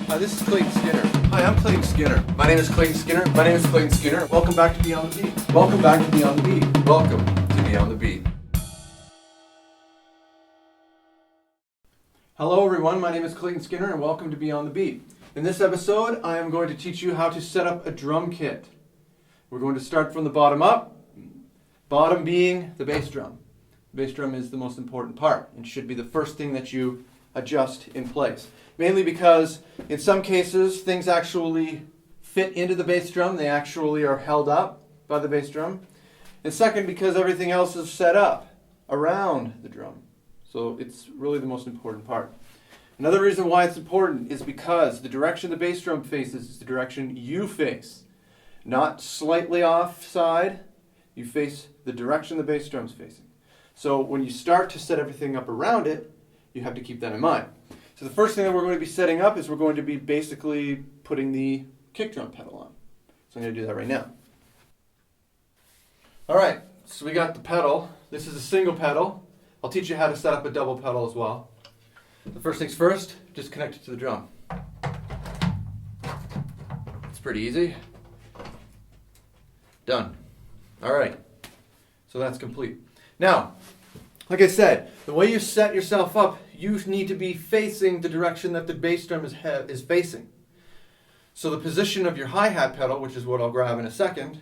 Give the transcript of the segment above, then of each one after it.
Hi, this is Clayton Skinner. Hi, I'm Clayton Skinner. My name is Clayton Skinner. My name is Clayton Skinner. Welcome back to Beyond the Beat. Welcome back to Beyond the Beat. Welcome to Beyond the Beat. Hello everyone, my name is Clayton Skinner and welcome to Beyond the Beat. In this episode, I am going to teach you how to set up a drum kit. We're going to start from the bottom up, bottom being the bass drum. The bass drum is the most important part and should be the first thing that you adjust in place. Mainly because in some cases things actually fit into the bass drum, they actually are held up by the bass drum. And second, because everything else is set up around the drum. So it's really the most important part. Another reason why it's important is because the direction the bass drum faces is the direction you face. Not slightly offside, you face the direction the bass drum's facing. So when you start to set everything up around it, you have to keep that in mind. So the first thing that we're going to be setting up is we're going to be basically putting the kick drum pedal on. So I'm going to do that right now. Alright, so we got the pedal. This is a single pedal. I'll teach you how to set up a double pedal as well. The first things first, just connect it to the drum. It's pretty easy. Done. Alright, so that's complete. Now, like I said, the way you set yourself up, you need to be facing the direction that the bass drum is facing. So the position of your hi-hat pedal, which is what I'll grab in a second,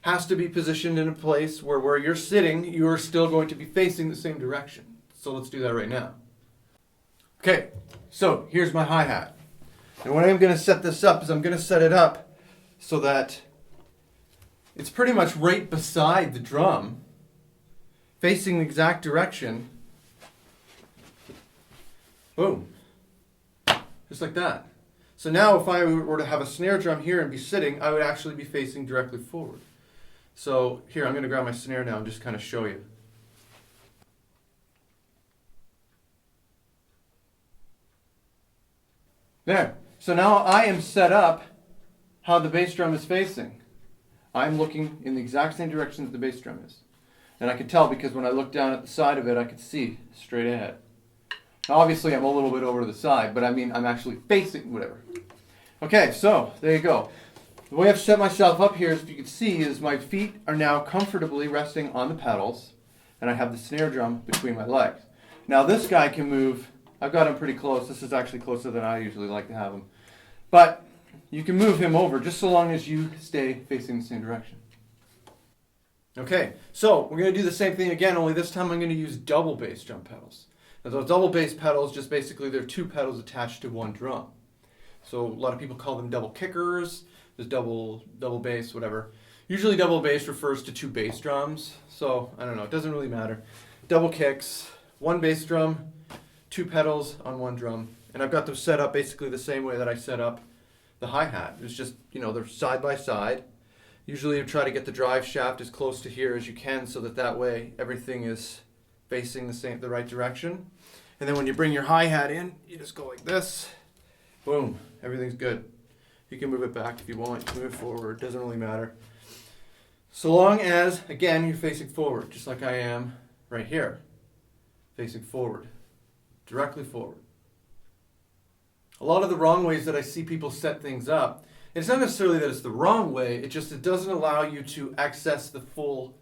has to be positioned in a place where you're sitting, you're still going to be facing the same direction. So let's do that right now. Okay, so here's my hi-hat. And when I'm going to set this up is I'm going to set it up so that it's pretty much right beside the drum, facing the exact direction. Boom. Just like that. So now if I were to have a snare drum here and be sitting, I would actually be facing directly forward. So here, I'm going to grab my snare now and just kind of show you. There. So now I am set up how the bass drum is facing. I'm looking in the exact same direction that the bass drum is. And I can tell because when I look down at the side of it, I can see straight ahead. Now obviously I'm a little bit over to the side, but I mean I'm actually facing whatever. Okay, so there you go. The way I've set myself up here, as you can see, is my feet are now comfortably resting on the pedals, and I have the snare drum between my legs. Now this guy can move. I've got him pretty close. This is actually closer than I usually like to have him. But you can move him over just so long as you stay facing the same direction. Okay, so we're going to do the same thing again, only this time I'm going to use double bass drum pedals. Now those double bass pedals, just basically they're two pedals attached to one drum. So a lot of people call them double kickers. There's double bass, whatever. Usually double bass refers to two bass drums. So I don't know, it doesn't really matter. Double kicks, one bass drum, two pedals on one drum. And I've got them set up basically the same way that I set up the hi-hat. It's just, they're side by side. Usually you try to get the drive shaft as close to here as you can so that way everything is facing the right direction. And then when you bring your hi-hat in, you just go like this. Boom, everything's good. You can move it back if you want, you can move it forward, doesn't really matter. So long as, again, you're facing forward, just like I am right here. Facing forward, directly forward. A lot of the wrong ways that I see people set things up, it's not necessarily that it's the wrong way, it doesn't allow you to access the full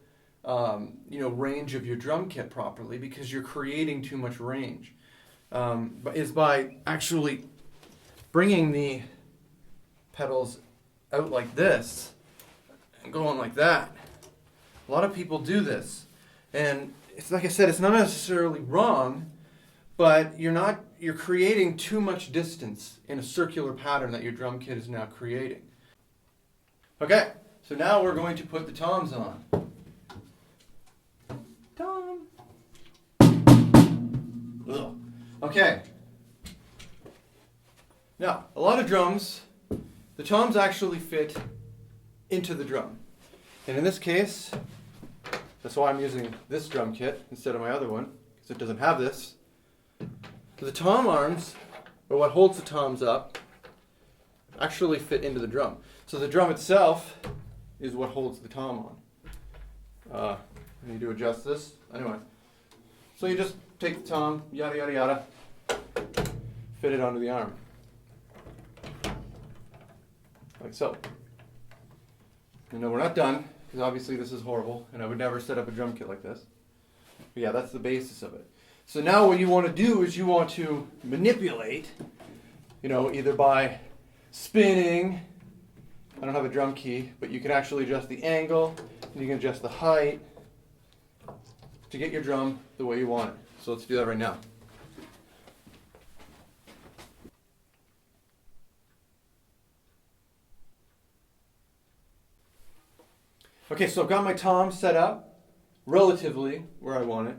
range of your drum kit properly because you're creating too much range. But it's by actually bringing the pedals out like this and going like that. A lot of people do this, and it's like I said, it's not necessarily wrong, but you're creating too much distance in a circular pattern that your drum kit is now creating. Okay, so now we're going to put the toms on. Tom. Ugh. Okay. Now, a lot of drums, the toms actually fit into the drum. And in this case, that's why I'm using this drum kit instead of my other one, because it doesn't have this. The tom arms, or what holds the toms up, actually fit into the drum. So the drum itself is what holds the tom on. I need to adjust this. Anyway, so you just take the tom, yada yada yada, fit it onto the arm. like so. No, we're not done, because obviously this is horrible, and I would never set up a drum kit like this. But yeah, that's the basis of it. So now what you want to do is you want to manipulate, either by spinning. I don't have a drum key, but you can actually adjust the angle, and you can adjust the height to get your drum the way you want it. So let's do that right now. Okay, so I've got my tom set up relatively where I want it.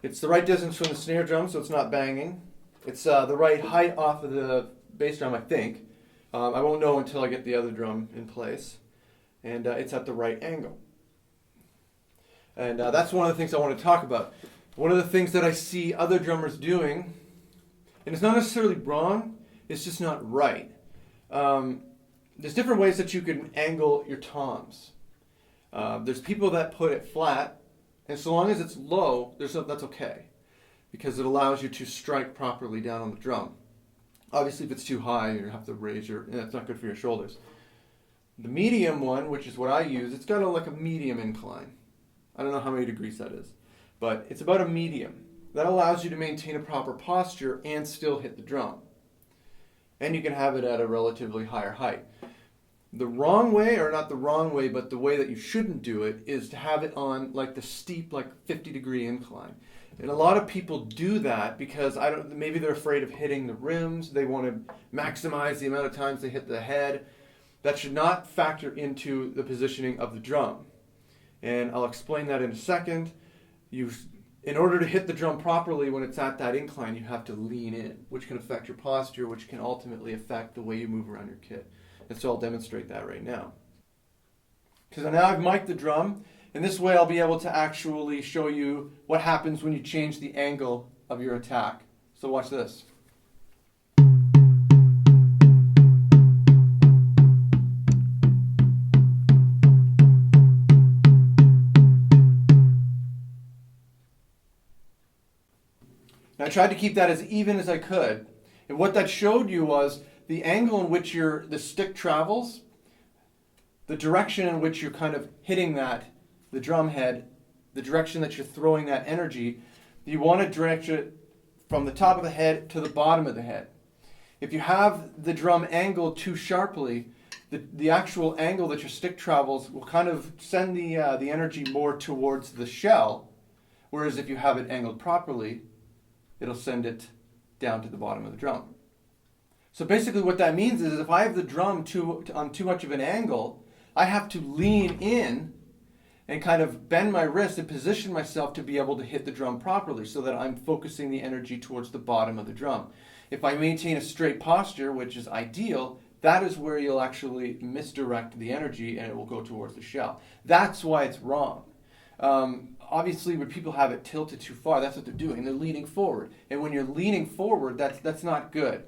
It's the right distance from the snare drum, so it's not banging. It's the right height off of the bass drum, I think. I won't know until I get the other drum in place. And it's at the right angle. And that's one of the things I want to talk about. One of the things that I see other drummers doing, and it's not necessarily wrong, it's just not right. There's different ways that you can angle your toms. There's people that put it flat, and so long as it's low, that's okay, because it allows you to strike properly down on the drum. Obviously, if it's too high, you have to raise that's not good for your shoulders. The medium one, which is what I use, it's got like a medium incline. I don't know how many degrees that is, but it's about a medium. That allows you to maintain a proper posture and still hit the drum. And you can have it at a relatively higher height. The wrong way, or not the wrong way, but the way that you shouldn't do it, is to have it on like the steep, 50-degree incline. And a lot of people do that because maybe they're afraid of hitting the rims. They want to maximize the amount of times they hit the head. That should not factor into the positioning of the drum. And I'll explain that in a second. In order to hit the drum properly when it's at that incline, you have to lean in, which can affect your posture, which can ultimately affect the way you move around your kit. And so I'll demonstrate that right now. Because now I've mic'd the drum, and this way I'll be able to actually show you what happens when you change the angle of your attack. So watch this. Now I tried to keep that as even as I could, and what that showed you was the angle in which the stick travels, the direction in which you're kind of hitting the drum head, the direction that you're throwing that energy. You want to direct it from the top of the head to the bottom of the head. If you have the drum angled too sharply, the actual angle that your stick travels will kind of send the energy more towards the shell, whereas if you have it angled properly, it'll send it down to the bottom of the drum. So basically what that means is if I have the drum on too much of an angle, I have to lean in and kind of bend my wrist and position myself to be able to hit the drum properly so that I'm focusing the energy towards the bottom of the drum. If I maintain a straight posture, which is ideal, that is where you'll actually misdirect the energy and it will go towards the shell. That's why it's wrong. Obviously, when people have it tilted too far, that's what they're doing. They're leaning forward. And when you're leaning forward, that's not good.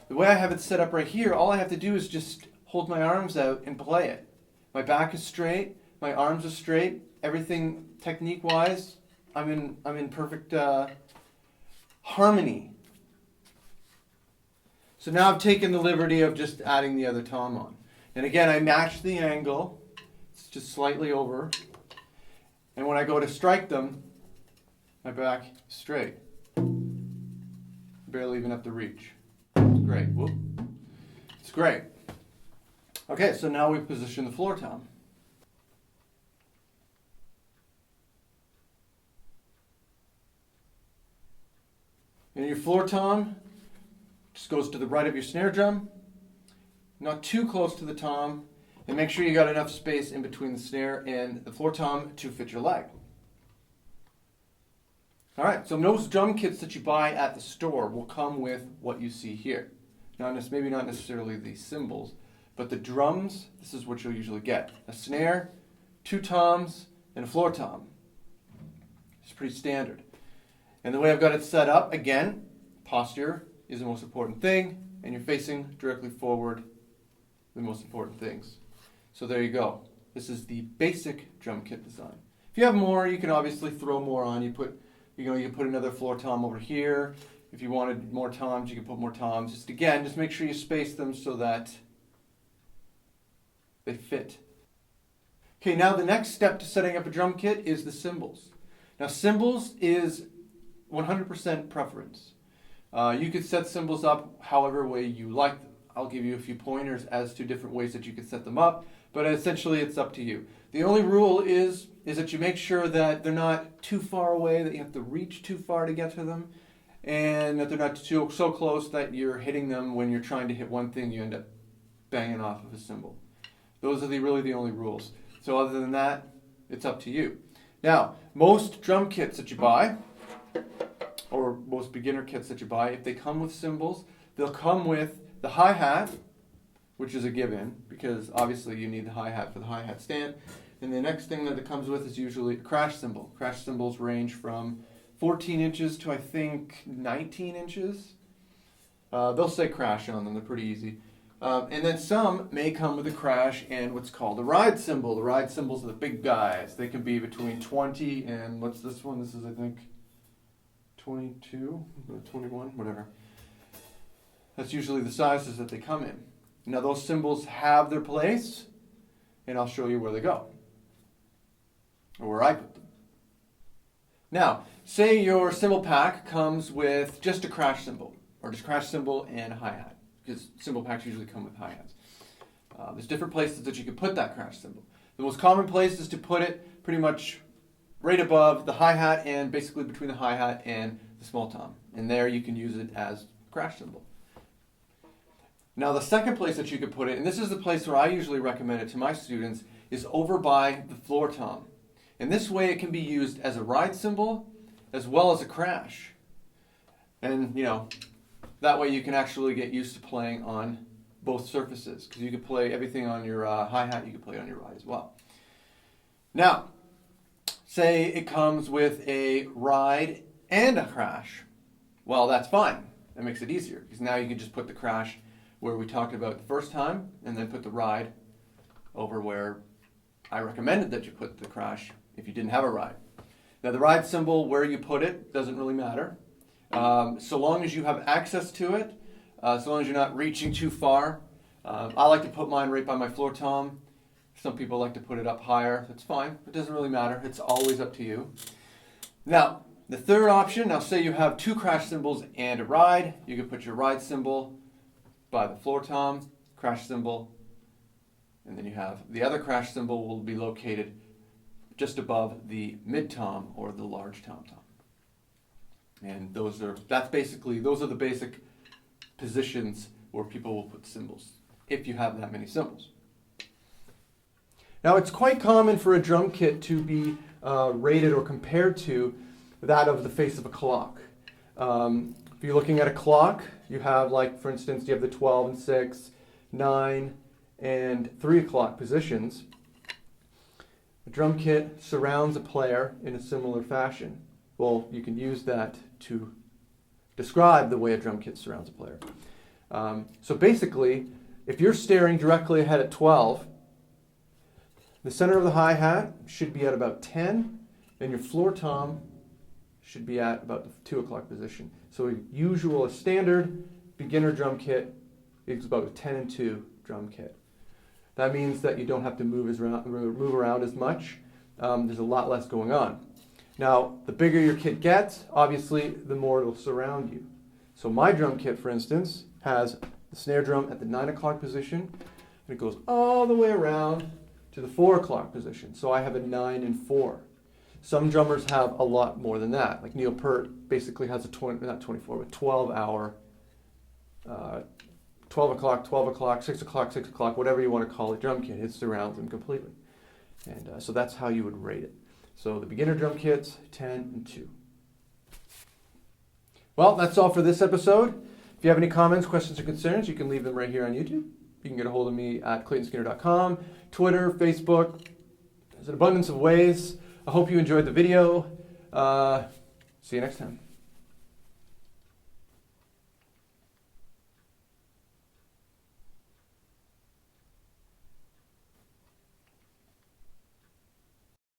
The way I have it set up right here, all I have to do is just hold my arms out and play it. My back is straight, my arms are straight, everything technique-wise, I'm in perfect harmony. So now I've taken the liberty of just adding the other tom on. And again, I match the angle, it's just slightly over. And when I go to strike them, my back is straight. Barely even have to reach. It's great. Whoop. It's great. Okay, so now we've positioned the floor tom. And your floor tom just goes to the right of your snare drum, not too close to the tom, and make sure you got enough space in between the snare and the floor tom to fit your leg. All right, so those drum kits that you buy at the store will come with what you see here. Maybe not necessarily the cymbals, but the drums, this is what you'll usually get. A snare, 2 toms, and a floor tom. It's pretty standard. And the way I've got it set up, again, posture is the most important thing, and you're facing directly forward, the most important things. So there you go. This is the basic drum kit design. If you have more, you can obviously throw more on. You can put another floor tom over here. If you wanted more toms, you can put more toms. Just make sure you space them so that They fit. Okay, now the next step to setting up a drum kit is the cymbals. Now cymbals is 100% preference. You could set cymbals up however way you like them. I'll give you a few pointers as to different ways that you could set them up, but essentially it's up to you. The only rule is that you make sure that they're not too far away, that you have to reach too far to get to them, and that they're not so close that you're hitting them when you're trying to hit one thing, you end up banging off of a cymbal. Those are really the only rules. So other than that, it's up to you. Now, most drum kits that you buy, or most beginner kits that you buy, if they come with cymbals, they'll come with the hi-hat, which is a given, because obviously you need the hi-hat for the hi-hat stand. And the next thing that it comes with is usually a crash cymbal. Crash cymbals range from 14 inches to I think 19 inches. They'll say crash on them, they're pretty easy. And then some may come with a crash and what's called a ride cymbal. The ride cymbals are the big guys. They can be between 20 and, what's this one? This is I think 22, 21, whatever. That's usually the sizes that they come in. Now those cymbals have their place, and I'll show you where they go, or where I put them. Now, say your cymbal pack comes with just a crash cymbal, or just crash cymbal and a hi-hat, because cymbal packs usually come with hi-hats. There's different places that you can put that crash cymbal. The most common place is to put it pretty much right above the hi-hat and basically between the hi-hat and the small tom. And there you can use it as crash cymbal. Now the second place that you could put it, and this is the place where I usually recommend it to my students, is over by the floor tom. And this way it can be used as a ride cymbal as well as a crash. And that way you can actually get used to playing on both surfaces, because you could play everything on your hi-hat, you could play it on your ride as well. Now, say it comes with a ride and a crash. Well, that's fine. That makes it easier, because now you can just put the crash where we talked about the first time, and then put the ride over where I recommended that you put the crash if you didn't have a ride. Now the ride cymbal, where you put it, doesn't really matter. So long as you have access to it, so long as you're not reaching too far. I like to put mine right by my floor tom. Some people like to put it up higher. That's fine. It doesn't really matter. It's always up to you. Now, the third option, now say you have two crash cymbals and a ride. You can put your ride cymbal by the floor tom, crash cymbal, and then you have the other crash cymbal will be located just above the mid tom or the large tom. And those are the basic positions where people will put cymbals, if you have that many cymbals. Now it's quite common for a drum kit to be rated or compared to that of the face of a clock. If you're looking at a clock, you have, like, for instance, you have the 12 and 6, 9, and 3 o'clock positions. A drum kit surrounds a player in a similar fashion. Well, you can use that to describe the way a drum kit surrounds a player. So basically, if you're staring directly ahead at 12, the center of the hi-hat should be at about 10, and your floor tom should be at about the 2 o'clock position. So a standard beginner drum kit is about a 10 and 2 drum kit. That means that you don't have to move around as much. There's a lot less going on. Now, the bigger your kit gets, obviously, the more it will surround you. So my drum kit, for instance, has the snare drum at the 9 o'clock position, and it goes all the way around to the 4 o'clock position. So I have a 9 and 4. Some drummers have a lot more than that. Like Neil Peart basically has a 12-hour, 12 o'clock, 6 o'clock, whatever you want to call it, drum kit. It surrounds them completely. And so that's how you would rate it. So the beginner drum kits, 10 and 2. Well, that's all for this episode. If you have any comments, questions, or concerns, you can leave them right here on YouTube. You can get a hold of me at claytonskinner.com, Twitter, Facebook. There's an abundance of ways. I hope you enjoyed the video. See you next time.